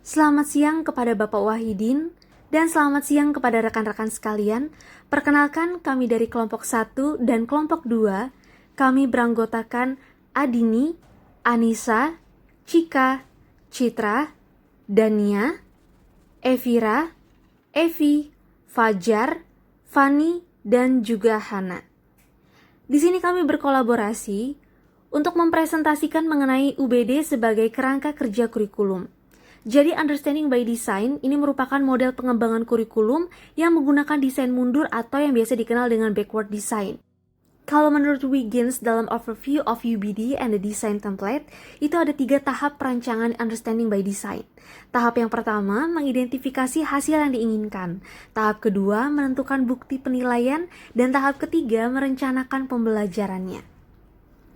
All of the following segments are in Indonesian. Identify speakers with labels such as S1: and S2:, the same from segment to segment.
S1: Selamat siang kepada Bapak Wahidin dan selamat siang kepada rekan-rekan sekalian. Perkenalkan kami dari kelompok 1 dan kelompok 2. Kami beranggotakan Adini, Anissa, Cika, Citra, Dania, Evira, Evi, Fajar, Fani, dan juga Hana. Di sini kami berkolaborasi untuk mempresentasikan mengenai UBD sebagai kerangka kerja kurikulum. Jadi Understanding by Design ini merupakan model pengembangan kurikulum yang menggunakan desain mundur atau yang biasa dikenal dengan backward design. Kalau menurut Wiggins dalam Overview of UBD and the Design Template, itu ada 3 tahap perancangan Understanding by Design. Tahap yang pertama, mengidentifikasi hasil yang diinginkan. Tahap kedua, menentukan bukti penilaian. Dan tahap ketiga, merencanakan pembelajarannya.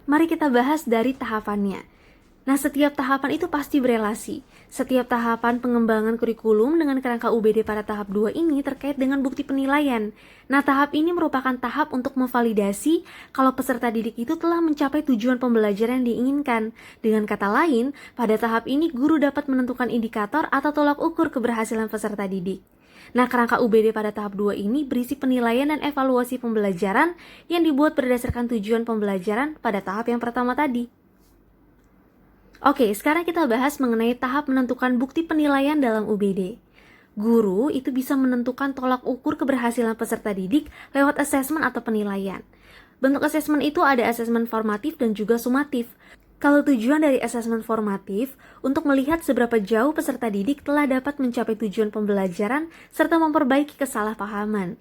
S1: Mari kita bahas dari tahapannya. Nah, setiap tahapan itu pasti berelasi. Setiap tahapan pengembangan kurikulum dengan kerangka UBD pada tahap 2 ini terkait dengan bukti penilaian. Nah, tahap ini merupakan tahap untuk memvalidasi kalau peserta didik itu telah mencapai tujuan pembelajaran yang diinginkan. Dengan kata lain, pada tahap ini guru dapat menentukan indikator atau tolak ukur keberhasilan peserta didik. Nah, kerangka UBD pada tahap 2 ini berisi penilaian dan evaluasi pembelajaran yang dibuat berdasarkan tujuan pembelajaran pada tahap yang pertama tadi. Oke, sekarang kita bahas mengenai tahap menentukan bukti penilaian dalam UBD. Guru itu bisa menentukan tolak ukur keberhasilan peserta didik lewat asesmen atau penilaian. Bentuk asesmen itu ada asesmen formatif dan juga sumatif. Kalau tujuan dari asesmen formatif untuk melihat seberapa jauh peserta didik telah dapat mencapai tujuan pembelajaran serta memperbaiki kesalahpahaman.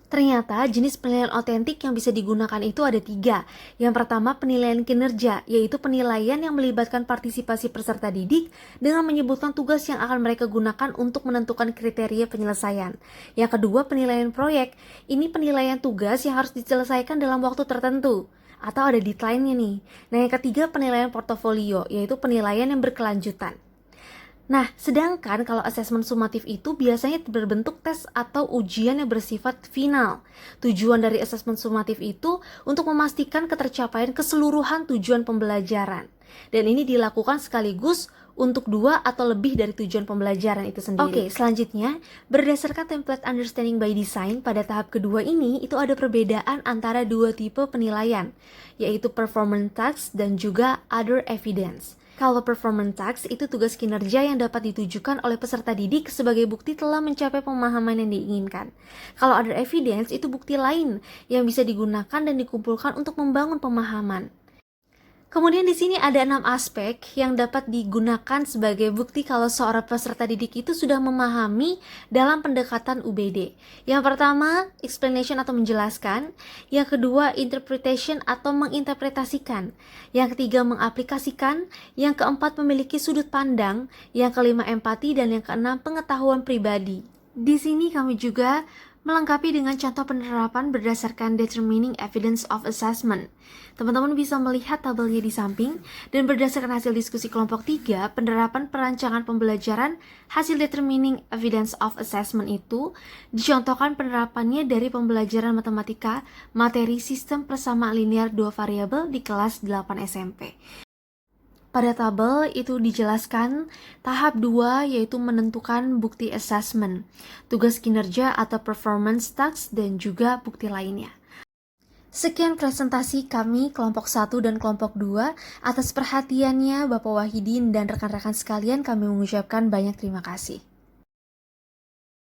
S1: Ternyata jenis penilaian otentik yang bisa digunakan itu ada 3. Yang pertama penilaian kinerja, yaitu penilaian yang melibatkan partisipasi peserta didik dengan menyebutkan tugas yang akan mereka gunakan untuk menentukan kriteria penyelesaian. Yang kedua penilaian proyek, ini penilaian tugas yang harus diselesaikan dalam waktu tertentu atau ada deadline-nya nih. Nah, yang ketiga penilaian portofolio, yaitu penilaian yang berkelanjutan. Nah, sedangkan kalau asesmen sumatif itu biasanya berbentuk tes atau ujian yang bersifat final. Tujuan dari asesmen sumatif itu untuk memastikan ketercapaian keseluruhan tujuan pembelajaran. Dan ini dilakukan sekaligus untuk 2 atau lebih dari tujuan pembelajaran itu sendiri. Oke, selanjutnya, berdasarkan template Understanding by Design pada tahap kedua ini, itu ada perbedaan antara 2 tipe penilaian, yaitu Performance Task dan juga Other Evidence. Kalau performance task itu tugas kinerja yang dapat ditujukan oleh peserta didik sebagai bukti telah mencapai pemahaman yang diinginkan. Kalau other evidence itu bukti lain yang bisa digunakan dan dikumpulkan untuk membangun pemahaman. Kemudian di sini ada 6 aspek yang dapat digunakan sebagai bukti kalau seorang peserta didik itu sudah memahami dalam pendekatan UBD. Yang pertama, explanation atau menjelaskan. Yang kedua, interpretation atau menginterpretasikan. Yang ketiga, mengaplikasikan. Yang keempat, memiliki sudut pandang. Yang kelima, empati. Dan yang keenam, pengetahuan pribadi. Di sini kami juga melengkapi dengan contoh penerapan berdasarkan Determining Evidence of Assessment. Teman-teman bisa melihat tabelnya di samping, dan berdasarkan hasil diskusi kelompok 3, penerapan perancangan pembelajaran hasil Determining Evidence of Assessment itu dicontohkan penerapannya dari pembelajaran matematika materi sistem persamaan linear 2 variabel di kelas 8 SMP. Pada tabel itu dijelaskan tahap 2 yaitu menentukan bukti assessment, tugas kinerja atau performance task dan juga bukti lainnya. Sekian presentasi kami kelompok 1 dan kelompok 2. Atas perhatiannya Bapak Wahidin dan rekan-rekan sekalian kami mengucapkan banyak terima kasih.